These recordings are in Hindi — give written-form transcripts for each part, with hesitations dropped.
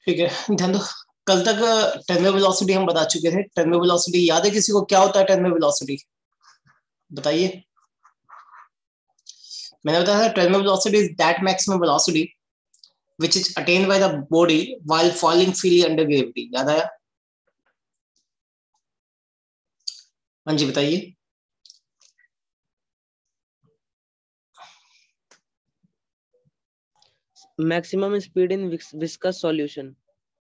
ठीक है, ध्यान दो। कल तक टर्मिनल वेलोसिटी हम बता चुके थे। टर्मिनल वेलोसिटी याद है किसी को, क्या होता है टर्मिनल वेलोसिटी? बताइए। मैंने बताया था terminal velocity is that maximum velocity which is attained by the body while falling freely under gravity। याद आया? हाँ जी बताइए। Maximum speed in viscous solution.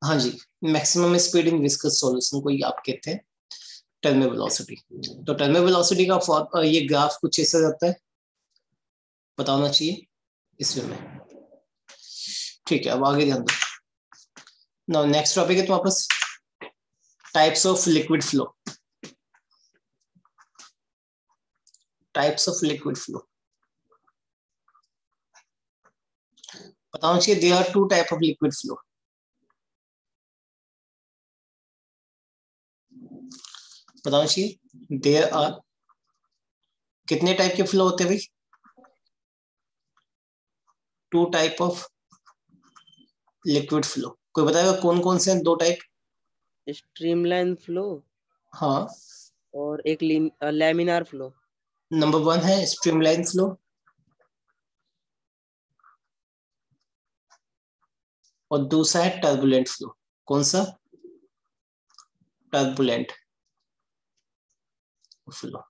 हाँ जी, maximum speed in viscous solution को ही आप कहते हैं टर्मिनल वेलोसिटी। तो टर्मिनल वेलोसिटी का ये ग्राफ कुछ ऐसा रहता है, बताना चाहिए इसमें में। ठीक है, अब आगे ध्यान दो। नाउ नेक्स्ट टॉपिक है तो वापस types of liquid flow. Types of liquid flow बताना चाहिए। There are two type of liquid flow. बताना चाहिए देयर आर, कितने टाइप के फ्लो होते हैं भाई? Two type of liquid flow. कोई बताएगा कौन कौन से हैं दो टाइप? स्ट्रीमलाइन फ्लो हाँ, और एक लैमिनार फ्लो। नंबर 1 है स्ट्रीमलाइन फ्लो और दूसरा है टर्बुलेंट फ्लो। कौन सा? Turbulent flow.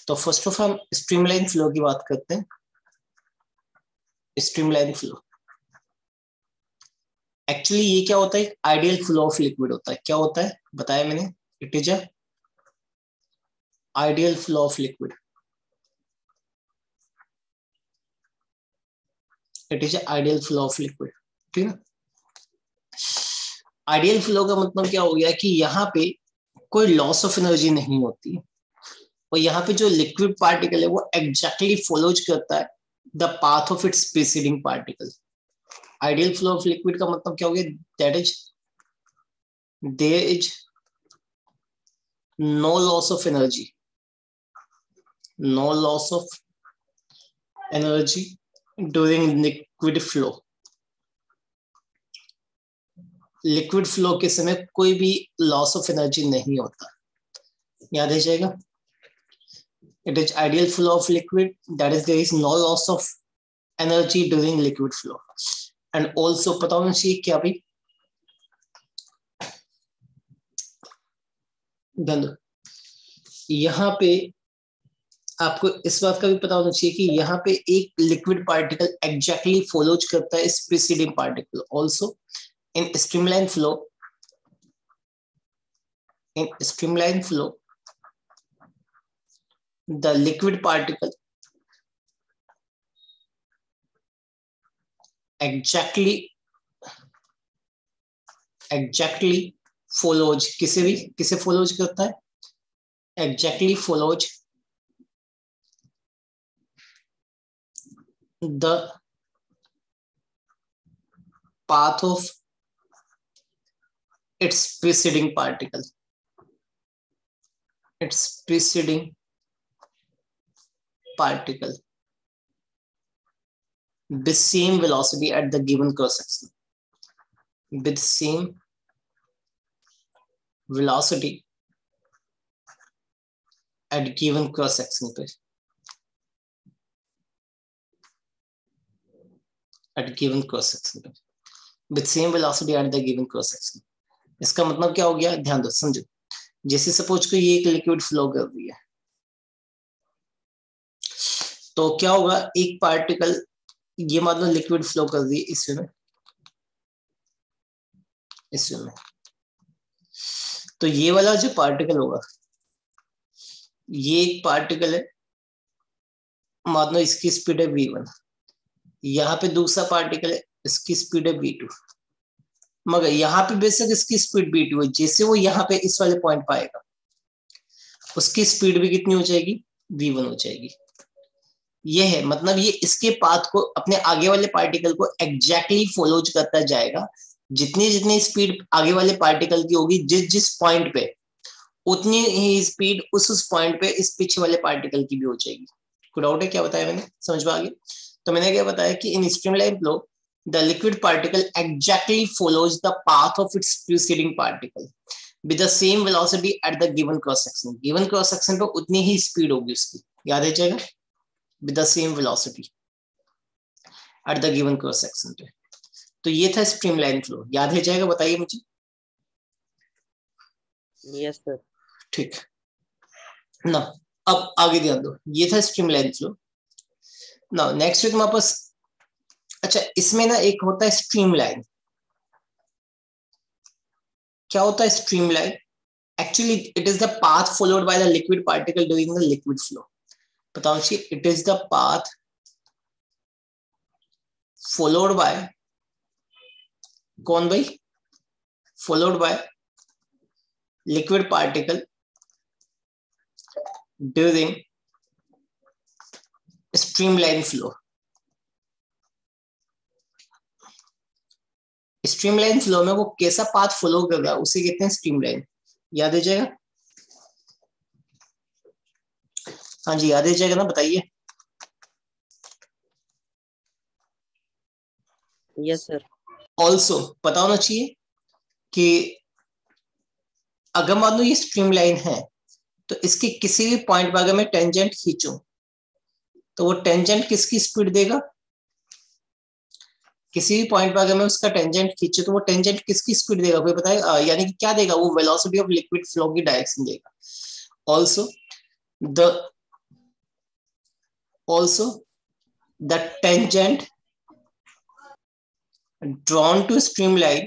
तो फर्स्ट ऑफ हम स्ट्रीमलाइन फ्लो की बात करते हैं। स्ट्रीमलाइन फ्लो एक्चुअली ये क्या होता है? आइडियल फ्लो ऑफ लिक्विड होता है। क्या होता है बताया मैंने? It is a ideal flow of liquid. It is ideal flow of liquid. ठीक है, आइडियल फ्लो का मतलब क्या हो गया कि यहाँ पे कोई लॉस ऑफ एनर्जी नहीं होती और यहाँ पे जो लिक्विड पार्टिकल है वो एग्जैक्टली फॉलोज करता है the path of its preceding particle. Ideal flow of liquid का मतलब क्या हो गया? That is there is no loss of energy, no loss of energy during liquid flow. Liquid flow के समय कोई भी लॉस ऑफ एनर्जी नहीं होता, याद है जाएगा। It is ideal flow of liquid, that is there is no loss of energy during liquid flow। and also पता होना चाहिए क्या भाई, यहाँ पे आपको इस बात का भी पता होना चाहिए कि यहाँ पे एक लिक्विड पार्टिकल एग्जैक्टली फॉलोज करता है इस preceding particle. Also in streamline flow, in streamline flow the liquid particle exactly follows, किसे follows करता है? exactly follows the path of its preceding particle, its preceding particle with same velocity at the given cross section, with same velocity at given cross section पे, at given cross section पे, with same velocity at the given cross section। इसका मतलब क्या हो गया? ध्यान दो, समझो। जैसे सपोज को ये एक लिक्विड फ्लो कर रही है तो क्या होगा? एक पार्टिकल, ये मान लो लिक्विड फ्लो कर रही है इसमें, तो ये वाला जो पार्टिकल होगा, ये एक पार्टिकल है, मान लो इसकी स्पीड है v1, यहाँ पे दूसरा पार्टिकल है, इसकी स्पीड है v2, मगर यहाँ पे बेशक इसकी स्पीड v2 है, जैसे वो यहाँ पे इस वाले पॉइंट पे आएगा उसकी स्पीड भी कितनी हो जाएगी? v1 हो जाएगी। ये है मतलब ये इसके पाथ को, अपने आगे वाले पार्टिकल को एग्जैक्टली फॉलोज करता जाएगा। जितनी जितनी स्पीड आगे वाले पार्टिकल की होगी जिस जिस पॉइंट पे, उतनी ही स्पीड उस पॉइंट पे इस पीछे वाले पार्टिकल की भी हो जाएगी। कोई डाउट है क्या बताया मैंने? समझ में आ गया? तो मैंने क्या बताया कि in streamline flow the liquid particle exactly follows the path of its preceding particle with the same velocity at the given cross section. Given cross section पे उतनी ही स्पीड होगी उसकी, याद है जाएगा, with the same velocity at the given cross section पे. तो ये था स्ट्रीमलाइन फ्लो, याद है जाएगा, बताइए मुझे. Yes sir. ठीक ना, अब आगे ध्यान दो, ये था स्ट्रीमलाइन फ्लो. ना नेक्स्ट है तुम्हारे पास, अच्छा इसमें ना एक होता है स्ट्रीमलाइन. क्या होता है streamline? Actually it is the path followed by the liquid particle during the liquid flow. बताओ जी, it is the path followed by, कौन भाई, followed by liquid particle during streamline flow. Streamline flow में वो कैसा पाथ फॉलो कर रहा है उसे कहते हैं स्ट्रीमलाइन. याद है जाएगा? हाँ जी, याद है जाएगा ना, बताइए. Yes sir. ऑल्सो पता होना चाहिए कि अगर मान लो ये स्ट्रीमलाइन है तो इसके किसी भी पॉइंट पर अगर मैं टेंजेंट खींचूं तो वो टेंजेंट किसकी स्पीड देगा? किसी भी पॉइंट पर अगर मैं उसका टेंजेंट खींचूं तो वो टेंजेंट किसकी स्पीड देगा, कोई बताएगा? यानी कि क्या देगा? वो वेलोसिटी ऑफ लिक्विड फ्लो की डायरेक्शन देगा. Also the tangent drawn to streamline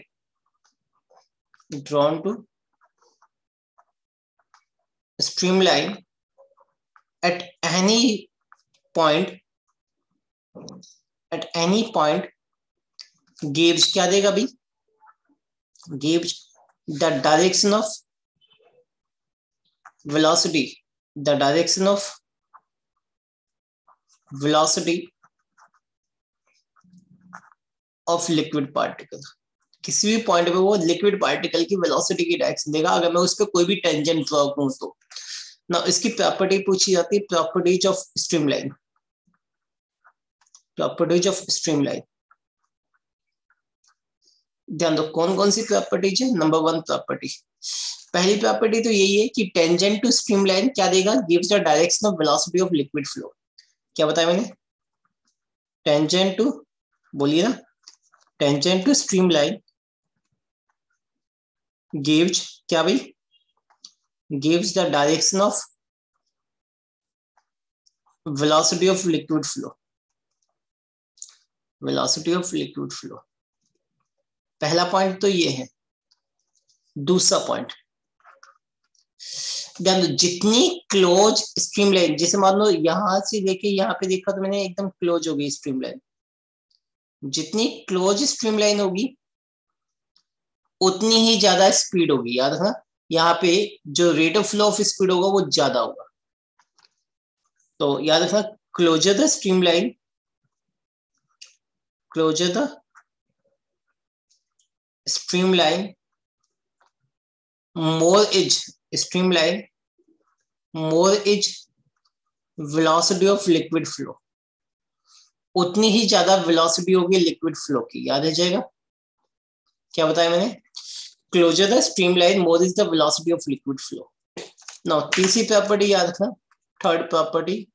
at any point gives, क्या देगा भाई? gives the direction of velocity of liquid particle. किसी भी पॉइंट पे वो लिक्विड पार्टिकल की वेलोसिटी की डायरेक्शन देगा अगर मैं उस पर कोई भी टेंजेंट ड्रॉ करूं तो. ना इसकी प्रॉपर्टी पूछी जाती है, प्रॉपर्टीज ऑफ स्ट्रीमलाइन. ध्यान दो कौन कौन सी प्रॉपर्टीज है. नंबर 1 प्रॉपर्टी, पहली प्रॉपर्टी तो यही है कि टेंजेंट टू स्ट्रीमलाइन क्या देगा? Gives the direction of velocity of liquid flow. क्या बताया मैंने? टेंजेंट टू, बोलिए ना, टेंजेंट टू स्ट्रीमलाइन gives, क्या भाई? gives the direction of velocity of liquid flow. पहला पॉइंट तो ये है. दूसरा पॉइंट, जितनी क्लोज स्ट्रीमलाइन, जैसे मान लो यहां से लेके यहां पे देखा तो मैंने एकदम क्लोज हो गई स्ट्रीमलाइन. जितनी क्लोज स्ट्रीमलाइन होगी उतनी ही ज्यादा स्पीड होगी. याद रखना, यहाँ पे जो rate of flow of speed होगा वो ज्यादा होगा. तो याद रखना, closer the streamline, more is velocity of liquid flow. उतनी ही ज्यादा वेलोसिटी होगी लिक्विड फ्लो की. याद है जाएगा? क्या बताया मैंने? Closer the streamline, more is the velocity of liquid flow. Now तीसरी प्रॉपर्टी याद रखना, third property,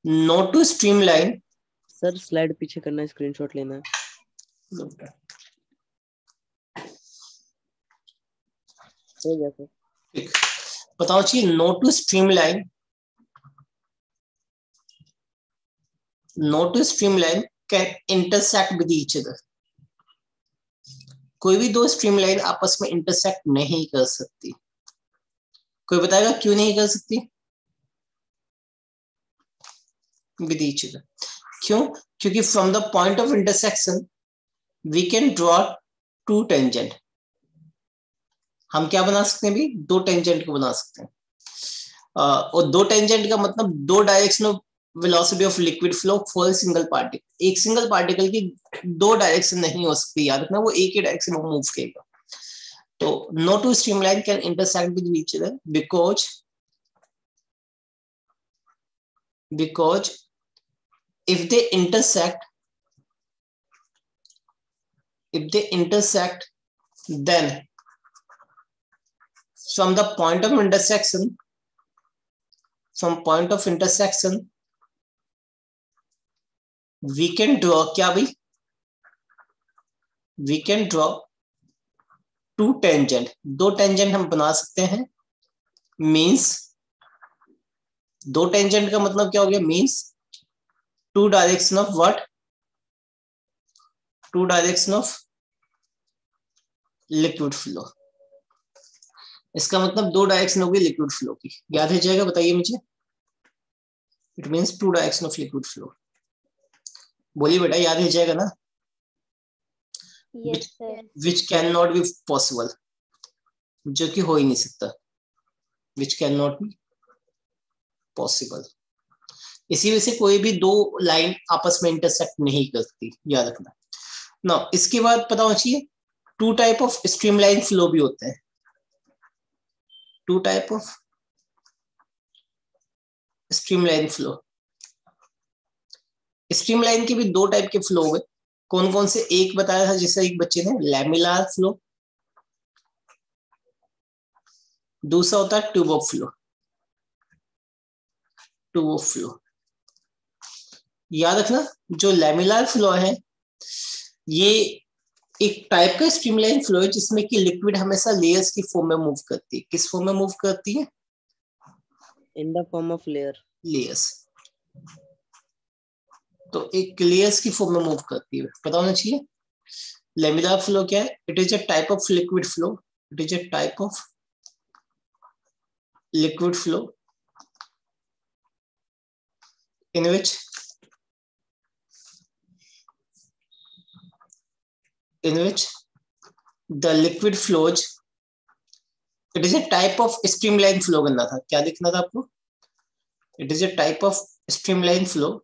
note two streamline. Sir slide पीछे करना है, स्क्रीनशॉट लेना है. हो गया सर. ठीक, बताओ चाहिए, note two streamline can intersect with each other. कोई भी दो स्ट्रीमलाइन आपस में इंटरसेक्ट नहीं कर सकती. कोई बताएगा क्यों नहीं कर सकती? With each other. क्यों? क्योंकि from the point of intersection we can draw two tangent. हम क्या बना सकते हैं भी? दो टेंजेंट को बना सकते हैं. और दो टेंजेंट का मतलब दो direction of velocity of liquid flow for single particle. एक सिंगल पार्टिकल की दो डायरेक्शन नहीं हो सकती. याद रखना, वो एक ही डायरेक्शन में मूव करेगा. तो no two streamline can intersect with each other because if they intersect if they intersect, then from the point of intersection, we can draw क्या भाई, we can draw two tangent, दो टेंजेंट हम बना सकते हैं। मीन्स दो टेंजेंट का मतलब क्या हो गया, means two direction of what, two direction of liquid flow. इसका मतलब दो डायरेक्शन होगी लिक्विड फ्लो की, याद है जाएगा, बताइए मुझे। It means two direction of liquid flow. बोलिए बेटा, याद है जाएगा ना। Yes, sir. Which can not be possible, जो कि हो ही नहीं सकता, which can not be possible. इसी वजह से कोई भी दो लाइन आपस में इंटरसेक्ट नहीं करती, याद रखना ना। इसके बाद पता होना चाहिए two type of streamline flow भी होते हैं, two type of streamline flow. Streamline के भी दो टाइप के फ्लो हुए, कौन कौन से, एक बताया था जिससे एक बच्चे ने, लैमिनार फ्लो, दूसरा होता है tube of flow, tube of flow. याद रखना जो लैमिनार फ्लो है ये एक टाइप का स्ट्रीमलाइन फ्लो है जिसमें कि लिक्विड हमेशा लेयर्स की फॉर्म में मूव करती है। किस फॉर्म में मूव करती है, in the form of layer, layers. तो एक लेयर्स की फॉर्म में मूव करती है, पता होना चाहिए। लैमिनार फ्लो क्या है, it is a type of liquid flow, it is a type of liquid flow in which the liquid flows, it is a type of streamline flow करना था, क्या लिखना था आपको, it is a type of streamline flow,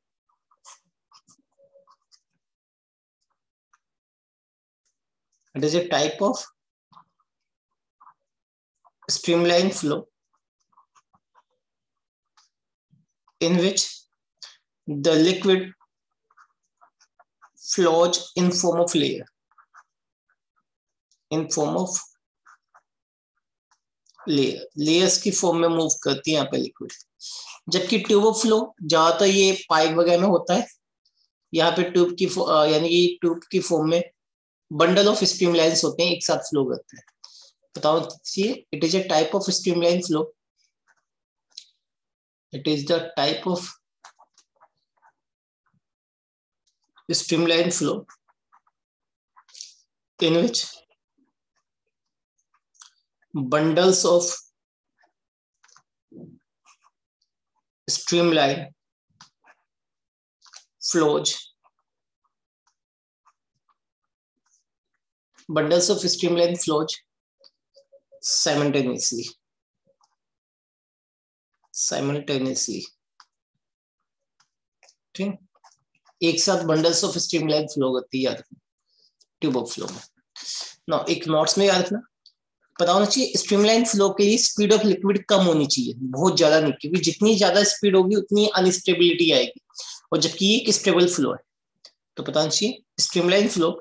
it is a type of streamline flow in which the liquid flows in form of layer, in form of layer, layers की फॉर्म में मूव करती है यहाँ पे लिक्विड। जबकि ट्यूब ऑफ फ्लो ज्यादातर ये पाइप वगैरह में होता है, यहाँ पे ट्यूब की यानी कि ट्यूब की फॉर्म में बंडल ऑफ स्ट्रीमलाइंस होते हैं, एक साथ फ्लो करते हैं। बताओ चाहिए, it is a type of streamline flow, it is the type of streamline flow in which bundles of streamline flows, bundles of streamline flows simultaneously, ठीक, एक साथ बंडल्स ऑफ स्ट्रीमलाइन फ्लो करती है, याद रखना ट्यूब ऑफ फ्लो में ना। एक नोट्स में याद रखना, पता होना चाहिए स्ट्रीमलाइन फ्लो के लिए स्पीड ऑफ लिक्विड कम होनी चाहिए, बहुत ज्यादा नहीं, क्योंकि जितनी ज्यादा स्पीड होगी उतनी अनस्टेबिलिटी आएगी, और जबकि ये एक स्टेबल फ्लो है। तो पता होना चाहिए streamline flow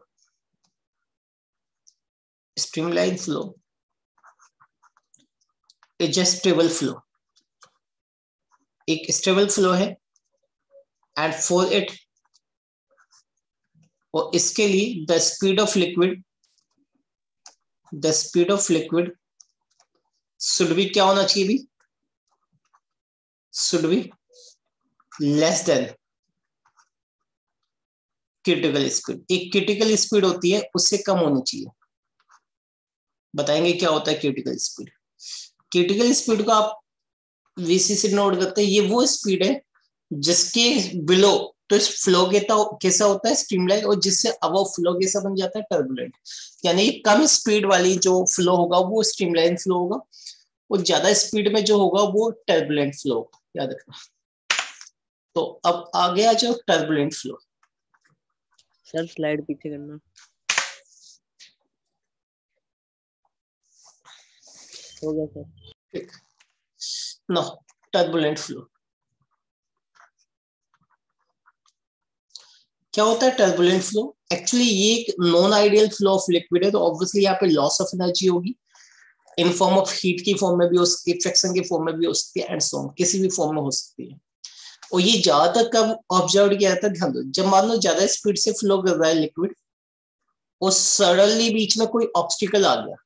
is a stable flow, एक स्टेबल फ्लो है, एंड फॉर इट, और इसके लिए the speed of liquid should be क्या होना चाहिए भी, should be less than critical speed. एक क्रिटिकल स्पीड होती है उससे कम होनी चाहिए। बताएंगे क्या होता है क्रिटिकल स्पीड। क्रिटिकल स्पीड को आप वीसी से नोट करते हैं, ये वो स्पीड है जिसके बिलो तो फ्लो कैसा होता है, स्ट्रीमलाइन, और जिससे अबव फ्लो कैसा बन जाता है, टर्बुलेंट। यानी कम स्पीड वाली जो फ्लो होगा वो स्ट्रीमलाइन फ्लो होगा, और ज्यादा स्पीड में जो होगा वो टर्बुलेंट फ्लो, याद रखना। तो अब आ गया जो टर्बुलेंट फ्लो। सर स्लाइड पीछे करना, हो गया सर, ठीक। नो, टर्बुलेंट फ्लो क्या होता है टर्बुलेंट फ्लो? एक्चुअली ये एक non ideal flow of liquid है, तो ऑब्वियसली यहाँ पे लॉस ऑफ एनर्जी होगी, इन फॉर्म ऑफ हीट की फॉर्म में भी हो सकती है, फ्रिक्शन की फॉर्म में भी हो सकती है, एंड सो ऑन, किसी भी फॉर्म में हो सकती है। और ये ज्यादातर कब ऑब्जर्व किया जाता है, ध्यान दो, जब मान लो ज्यादा स्पीड से फ्लो कर रहा है लिक्विड और सडनली बीच में कोई ऑब्स्टिकल आ गया,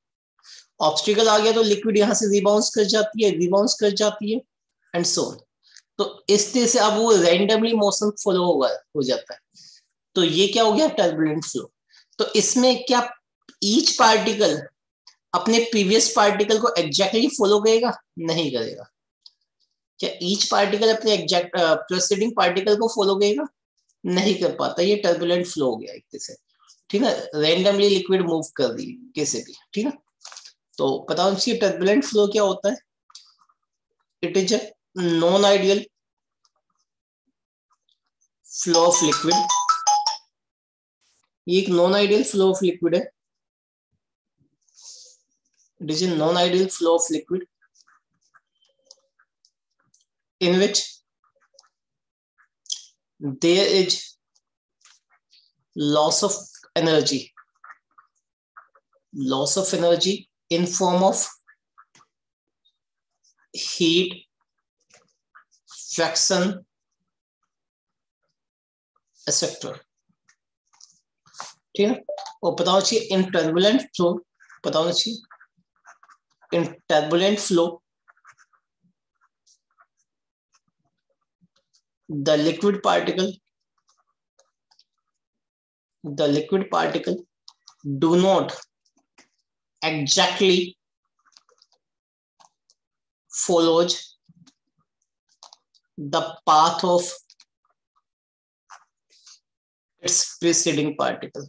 ऑब्स्टिकल आ गया तो लिक्विड यहाँ से रिबाउंस कर जाती है, रिबाउंस कर जाती है, एंड सो ऑन। तो इस तरह से अब वो रैंडमली मोशन फ्लो हो जाता है, तो ये क्या हो गया टर्बुलेंट फ्लो। तो इसमें क्या ईच पार्टिकल अपने प्रीवियस पार्टिकल को एग्जैक्टली फॉलो करेगा? नहीं करेगा। क्या ईच पार्टिकल अपने एग्जैक्ट प्रेसिडिंग पार्टिकल को फॉलो करेगा? नहीं कर पाता। ये टर्बुलेंट फ्लो हो गया एक तरह से, ठीक है, रैंडमली लिक्विड मूव कर दी कैसे भी, ठीक है। तो पता हो इसकी टर्बुलेंट फ्लो क्या होता है? It is a non ideal flow of liquid. ये एक non ideal flow of liquid है। It is a non-ideal flow of liquid in which there is loss of energy in form of heat, friction, etc. ठीक है। और पता होना चाहिए इन टर्बुलेंट फ्लो, पता होना चाहिए in turbulent flow the liquid particle do not exactly follows the path of its preceding particle.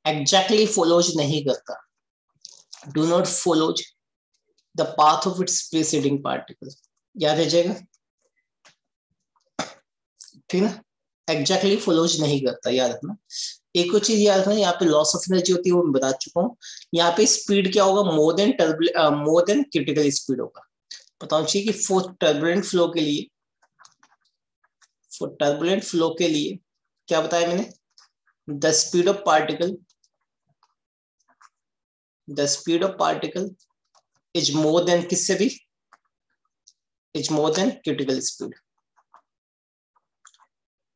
Exactly follows नहीं करता, do not follows the path of its preceding particle. याद है जाएगा, ठीक है। एग्जैक्टली फॉलोज नहीं करता, याद रखना। एक और चीज याद रखना, यहाँ पे लॉस ऑफ एनर्जी होती है वो मैं बता चुका हूँ। यहाँ पे स्पीड क्या होगा? मोर देन क्रिटिकल स्पीड होगा। पता होना चाहिए कि फॉर टर्बुलेंट फ्लो के लिए क्या बताया मैंने? The speed of particle is more than, किससे भी, is more than critical speed,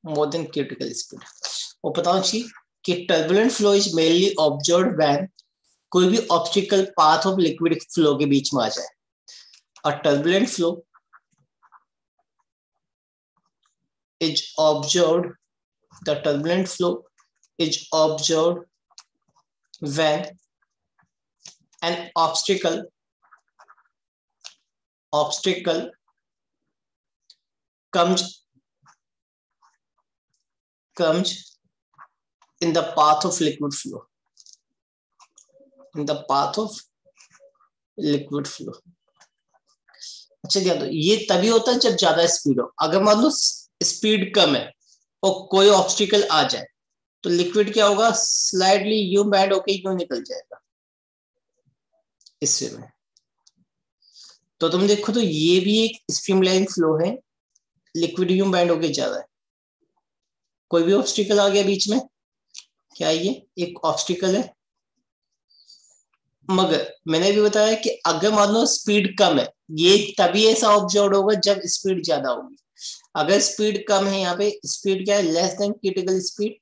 more than critical speed. और पता होना चाहिए कि turbulent flow is mainly observed when कोई भी obstacle path of liquid flow के बीच में आ जाए। A turbulent flow is observed, the turbulent flow is observed when an obstacle comes in the path of liquid flow, अच्छा ध्यान दो, ये तभी होता है जब ज्यादा स्पीड हो। अगर मान लो स्पीड कम है और कोई ऑब्स्टिकल आ जाए तो लिक्विड क्या होगा? स्लाइडली यूं बैंड होके यूं निकल जाएगा इससे में। तो तुम देखो तो ये भी एक स्ट्रीमलाइन फ्लो है, लिक्विड यूं बैंड होके जा रहा है, कोई भी ऑब्स्टिकल आ गया बीच में, क्या ये एक ऑब्स्टिकल है। मगर मैंने भी बताया कि अगर मान लो स्पीड कम है, ये तभी ऐसा ऑब्जर्व होगा जब स्पीड ज्यादा होगी। अगर स्पीड कम है, यहाँ पे स्पीड क्या है? लेस देन क्रिटिकल स्पीड,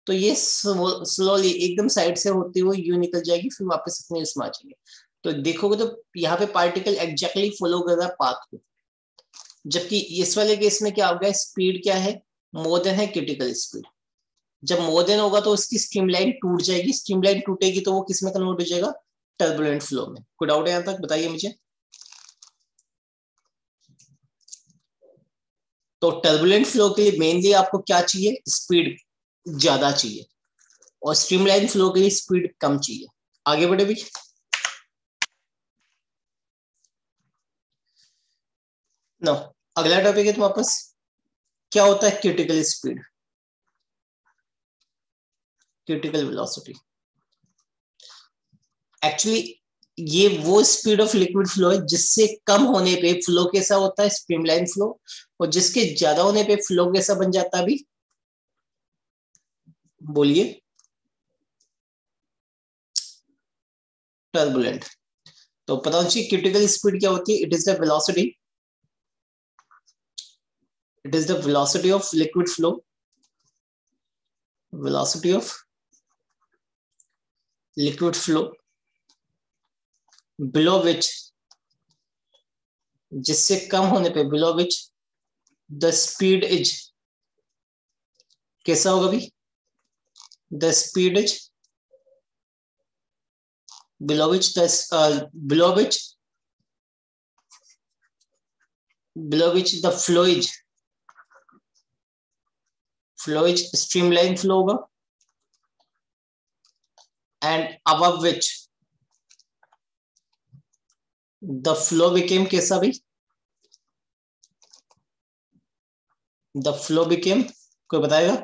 तो ये स्लोली एकदम साइड से होती हुई यूं निकल जाएगी, फिर वापस अपने उसमें आ जाएंगे। तो देखोगे तो यहाँ पे पार्टिकल एग्जैक्टली फॉलो कर रहा है पाथ को, जबकि इस वाले केस में क्या होगा? स्पीड क्या है? मोर देन है क्रिटिकल स्पीड। जब मोर देन होगा तो उसकी स्ट्रीमलाइन टूट जाएगी, स्ट्रीमलाइन टूटेगी तो वो किस में कन्वर्ट हो जाएगा? टर्बुलेंट फ्लो में। कोई डाउट है यहाँ तक? बताइए मुझे। तो टर्बुलेंट फ्लो के लिए मेनली आपको क्या चाहिए? स्पीड ज्यादा चाहिए, और स्ट्रीमलाइन फ्लो के लिए स्पीड कम चाहिए। आगे बढ़े भी। नो, अगला टॉपिक है तुम्हारे पास, क्या होता है critical speed, critical velocity. Actually ये वो स्पीड ऑफ लिक्विड फ्लो है जिससे कम होने पे फ्लो कैसा होता है, स्ट्रीमलाइन फ्लो, और जिसके ज्यादा होने पे फ्लो कैसा बन जाता है, अभी बोलिए, टर्बुलेंट। तो पता होना चाहिए क्रिटिकल स्पीड क्या होती है, it is the velocity, it is the velocity of liquid flow, velocity of liquid flow below which, जिससे कम होने पे, below which the speed is, कैसा होगा भी, the speed is below which the below which the flow is streamline flow होगा, and above which the flow became कैसा भी, the flow became, कोई बताएगा,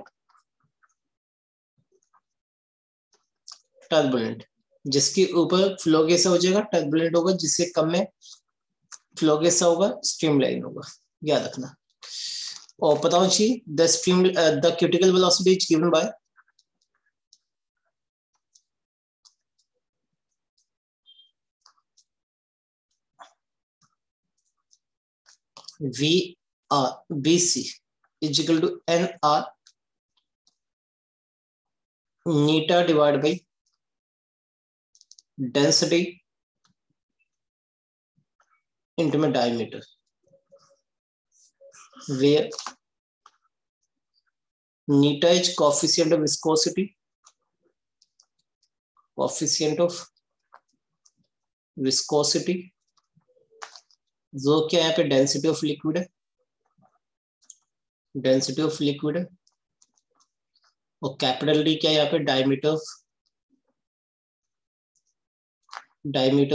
टर्बुलेंट। जिसके ऊपर फ्लो कैसा हो जाएगा, टर्बुलेंट होगा, जिससे कम में फ्लो कैसा होगा, स्ट्रीमलाइन होगा, याद रखना। और पता होना चाहिए the critical velocity is given by BC is equal to NR neta divided by density into my diameter, where neta is coefficient of viscosity, coefficient of viscosity, जो क्या यहाँ पे डेंसिटी ऑफ लिक्विड है, डेंसिटी ऑफ लिक्विड है, और कैपिटल डी क्या है यहाँ पे, डायमीटर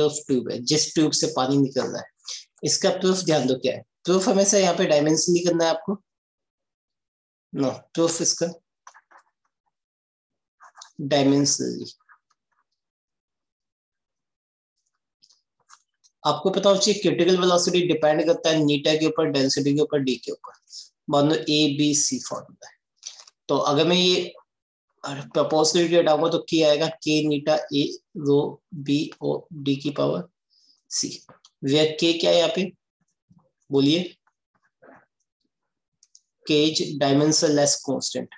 ऑफ ट्यूब है, जिस ट्यूब से पानी निकल रहा है। इसका प्रूफ ध्यान दो क्या है, प्रूफ हमेशा यहाँ पे डायमेंशनली करना है आपको, नो प्रूफ इसका डायमेंशनली। आपको पता हो चाहिए क्रिटिकल वेलोसिटी डिपेंड करता है नीटा के ऊपर, डेंसिटी के ऊपर, डी के ऊपर, मान लो ABC फॉर्मूला है। तो अगर मैं ये प्रोपोर्शनलिटी हटाऊंगा तो क्या आएगा, के नीटा ए रो बी ओ डी की पावर सी, वे के क्या है यहाँ पे, बोलिए, के इज डायमेंशनलेस कांस्टेंट,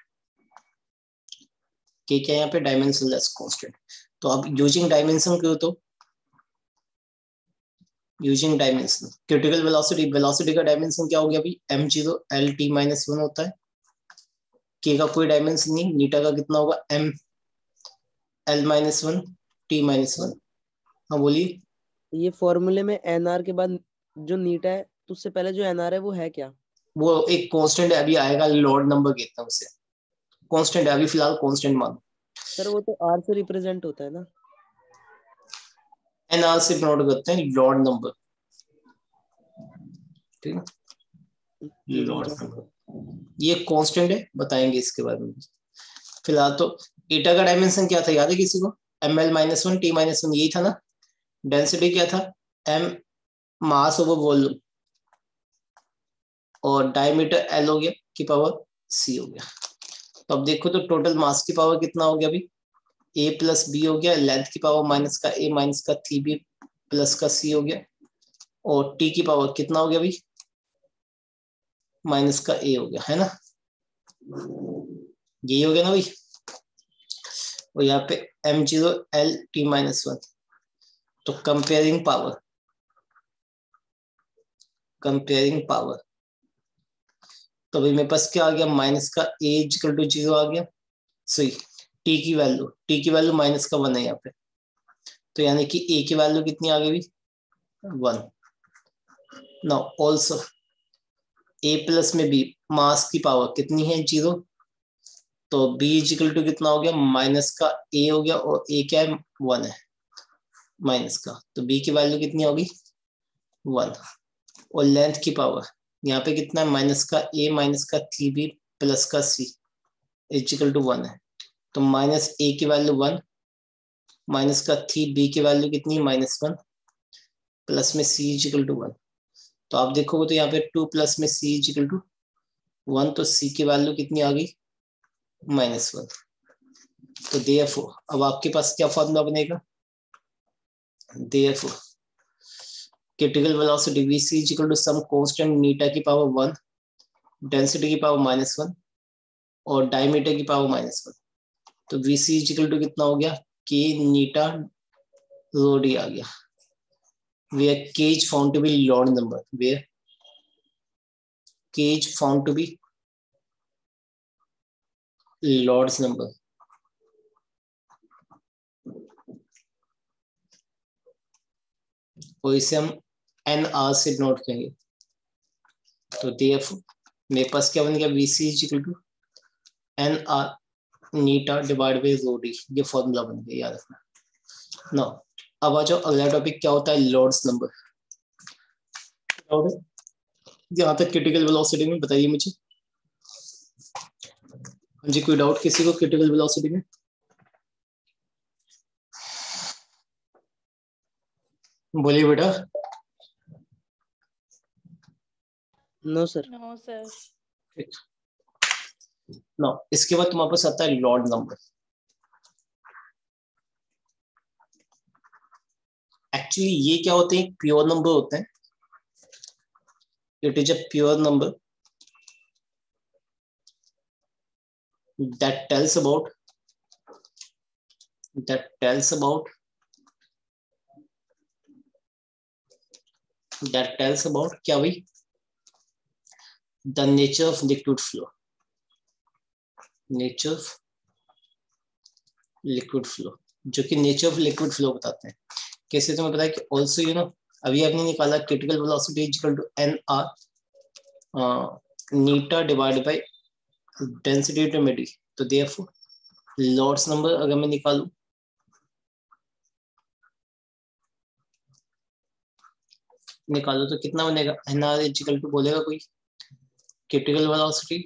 के क्या है यहाँ पे, डायमेंशनलेस कांस्टेंट। तो अब यूजिंग डायमेंशन करो तो, using dimension critical velocity, velocity का डायमेंशन क्या हो गया अभी, m0 LT - 1 होता है, के का कोई डायमेंशन नहीं, नीटा का कितना होगा, m L - 1 T - 1। हाँ बोलिए, ये फॉर्मूले में एनआर के बाद जो नीटा है, तो उससे पहले जो एनआर है वो है क्या, वो एक कांस्टेंट है, अभी आएगा, लॉर्ड नंबर कहते हैं उसे, कांस्टेंट है, अभी फिलहाल कांस्टेंट मानो। सर वो तो आर से रिप्रेजेंट होता है ना, एनआर से डिनोट करते हैं लॉर्ड नंबर, ठीक है, लॉर्ड नंबर ये कांस्टेंट है, बताएंगे इसके बारे में। फिलहाल तो ईटा का डायमेंशन क्या था, याद है किसी को, ml - 1 T - 1 यही था ना, डेंसिटी क्या था, m मास ओवर वॉल्यूम, और डायमीटर L हो गया की पावर C हो गया। तो अब देखो तो टोटल मास की पावर कितना हो गया अभी, A + B हो गया, लेंथ की पावर माइनस का A माइनस का 3B प्लस का C हो गया, और T की पावर कितना हो गया अभी, माइनस का A हो गया, है ना, यही हो गया ना भाई। और यहाँ पे m0 LT - 1, तो कंपेयरिंग पावर, तो भाई मेरे पास क्या आ गया, माइनस का A = 0 आ गया, सही, टी की वैल्यू माइनस का 1 है यहाँ पे, तो यानी कि A की वैल्यू कितनी आ गई, 1। नाउ ऑल्सो A प्लस में B, मास की पावर कितनी है, 0, तो B = कितना हो गया, माइनस का A हो गया, और A क्या है, 1 है माइनस का, तो B की वैल्यू कितनी होगी, 1। और लेंथ की पावर यहाँ पे कितना है, माइनस का A माइनस का 3B प्लस का C = 1 है, तो माइनस A की वैल्यू 1 माइनस का थी, बी की वैल्यू कितनी, -1, प्लस में सी इज इक्वल टू 1। तो आप देखोगे तो यहाँ पे 2 प्लस में सी इज इक्वल टू 1, तो सी की वैल्यू कितनी आ गई, -1। तो देयरफॉर अब आपके पास क्या फॉर्मूला बनेगा, therefore critical velocity vc is equal to some constant eta की पावर 1, डेंसिटी की पावर -1 और डायमीटर की पावर -1। तो vc इज इक्वल टू कितना हो गया, k नीटा रो डी आ गया, where k is found to be Lord number, where k is found to be Lord's number। और इसे हम एन आर से नोट करेंगे। तो therefore मेरे पास क्या बन गया, vc is equal to N R eta divide by rho D, ये फॉर्मूला बन गया, याद रखना। नो अब आ जाओ, अगला टॉपिक क्या होता है, लॉर्ड्स नंबर। यहाँ तक क्रिटिकल वेलोसिटी में बताइए मुझे, हाँ जी कोई डाउट किसी को क्रिटिकल वेलोसिटी में? बोलिए बेटा। No sir. No sir. No इसके बाद तुम्हारे पास आता है लॉर्ड नंबर। एक्चुअली ये क्या होते हैं, प्योर नंबर होते हैं। It is a pure number that tells about क्या भाई, the nature of liquid flow, nature of liquid flow, जो कि nature of liquid flow बताते हैं। कैसे तुम्हें पता है कि ऑल्सो यू नो अभी आपने निकाला critical velocity is equal to N R eta divide by density to मेडी। तो देयरफॉर लॉर्ड्स नंबर अगर मैं निकालूं, निकालो तो कितना बनेगा, N R is equal to बोलेगा कोई, क्रिटिकल वेलोसिटी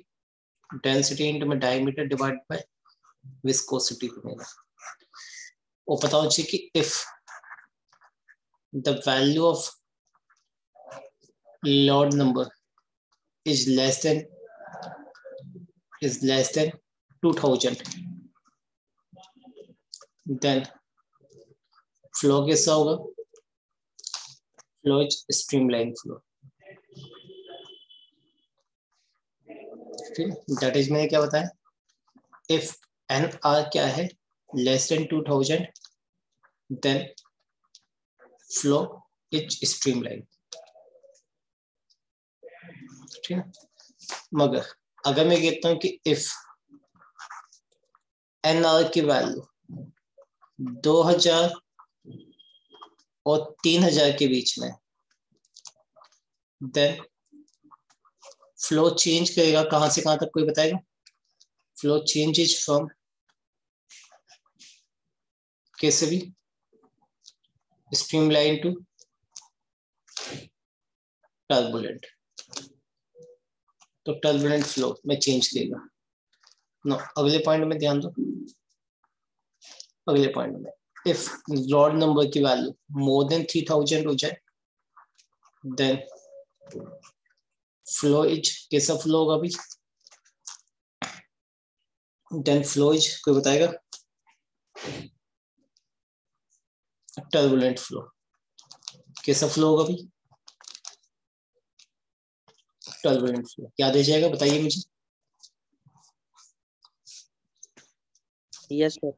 डेंसिटी इनटू में डायमीटर डिवाइड बाय विस्कोसिटी बनेगा। और पता होना चाहिए कि if the value of lord number is less than 2000, then flow कैसा होगा, flow is streamline flow. That is मैंने क्या बताया, इफ एन आर क्या है less than 2000, then flow is streamline. ठीक है, मगर अगर मैं कहता हूं कि इफ एन आर की वैल्यू 2000 और 3000 के बीच में, देन फ्लो चेंज करेगा कहां से कहां तक, कोई बताएगा? फ्लो चेंजेस फ्रॉम, कैसे भी, स्ट्रीमलाइन टू टर्बुलेंट। तो टर्बुलेंट फ्लो में चेंज करेगा। नो अगले पॉइंट में ध्यान दो, अगले पॉइंट में इफ लॉर्ड नंबर की वैल्यू मोर देन 3000 हो जाए, देन फ्लो इज कैसा फ्लो होगा अभी, देन फ्लो इज कोई बताएगा, टर्बुलेंट फ्लो। कैसा फ्लो होगा अभी, टर्बुलेंट फ्लो। याद आ जाएगा, बताइए मुझे। Yes sir.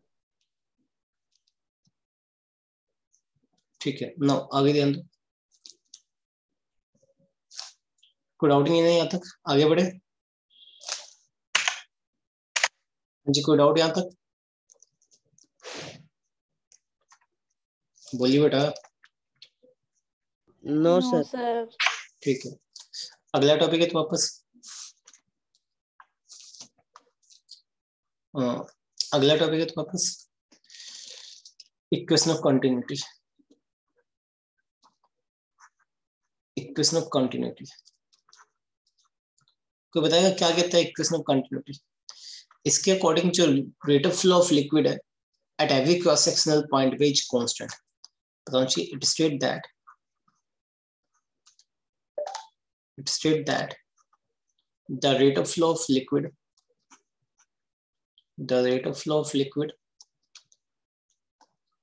ठीक है, नो आगे ध्यान दो, कोई डाउट नहीं है यहाँ तक, आगे बढ़े जी, कोई डाउट यहाँ तक, बोलिए बेटा। No no sir. सर। ठीक है, अगला टॉपिक है तो वापस अगला टॉपिक है तो वापस equation of continuity. Equation of continuity कोई बताएगा क्या कहता है इक्वेशन ऑफ कंटिन्यूटी? इसके अकॉर्डिंग जो rate of flow of liquid है at every cross sectional point which constant. It state that the rate of flow of liquid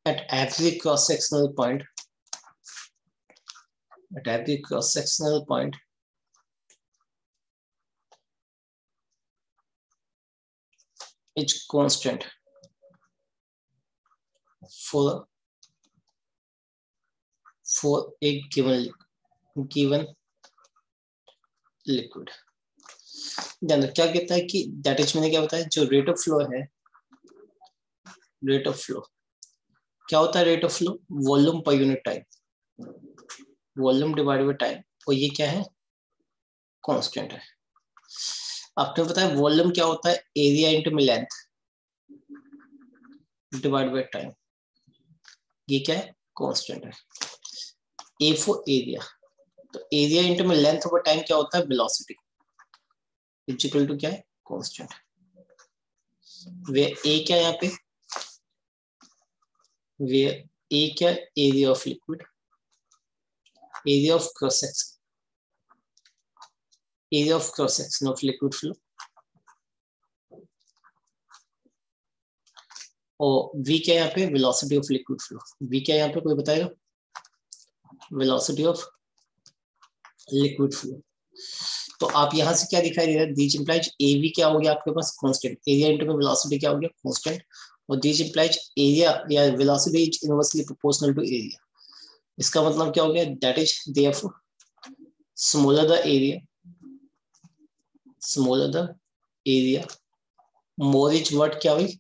at every cross sectional point is constant for a given liquid. ध्यान क्या कहता है कि दैट इज मैंने क्या बताया, जो रेट ऑफ फ्लो है, रेट ऑफ फ्लो क्या होता है, rate of flow volume per unit time, volume divided by time, और ये क्या है, कांस्टेंट है। आपने बताया वॉल्यूम क्या होता है, area into length divided by time, ये क्या है, कांस्टेंट है। ए फॉर एरिया, तो एरिया इंटू में लेंथ ओवर टाइम क्या होता है, वेलोसिटी, इज इक्वल टू क्या है, कांस्टेंट। वे ए क्या यहाँ पे, वे ए क्या, area of liquid, area of cross section of liquid flow, और वी क्या यहाँ पे, velocity of liquid flow. V क्या यहाँ पे कोई बताएगा, वेलोसिटी ऑफ लिक्विड फ्लो। तो आप यहां से क्या दिखाई दे रहा है, दिस इंप्लाइज एवी क्या हो गया आपके पास, कांस्टेंट, एरिया इनटू वेलोसिटी क्या हो गया, कांस्टेंट, और दिस इंप्लाइज एरिया या velocity is inversely proportional to area. इसका मतलब क्या हो गया, that is therefore smaller the area more is what, क्या हुई,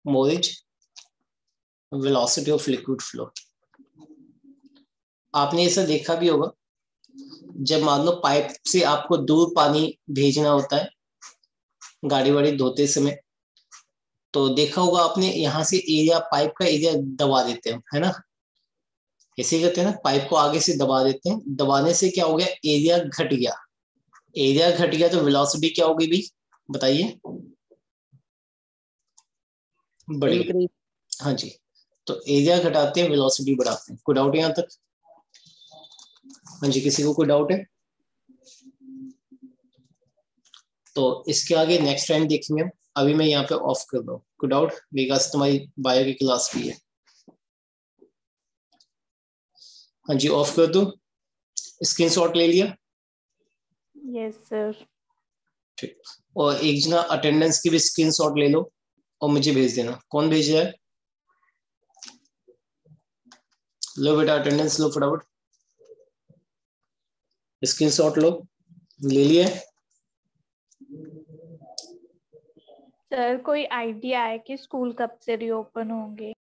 more is velocity of liquid flow. आपने ऐसा देखा भी होगा, जब मान लो पाइप से आपको दूर पानी भेजना होता है गाड़ी वाड़ी धोते समय, तो देखा होगा आपने, यहाँ से एरिया, पाइप का एरिया दबा देते हैं, है ना, ऐसे ही करते हैं ना, पाइप को आगे से दबा देते हैं, दबाने से क्या हो गया, एरिया घट गया, एरिया घट गया तो वेलोसिटी क्या होगी भी, बताइए, बढ़ेगी। हाँ जी, तो एरिया घटाते हैं, वेलोसिटी बढ़ाते हैं। कोई डाउट है यहाँ तक? हाँ जी, किसी को कोई डाउट है? तो इसके आगे नेक्स्ट टाइम देखेंगे हम। अभी मैं यहाँ पे ऑफ कर रहा हूँ। कोई डाउट? विकास तुम्हारी बायो की क्लास भी है। हाँ जी, ऑफ कर दो। स्क्रीनशॉट ले लिया? Yes sir. ठीक, और एक जना अटेंडेंस की भी स्क्रीनशॉट ले लो और मुझे भेज देना। कौन भेज रहा है? लो बेटा, अटेंडेंस लो फटाफट, स्क्रीनशॉट लो। ले लिया? सर कोई आइडिया है कि स्कूल कब से रीओपन होंगे?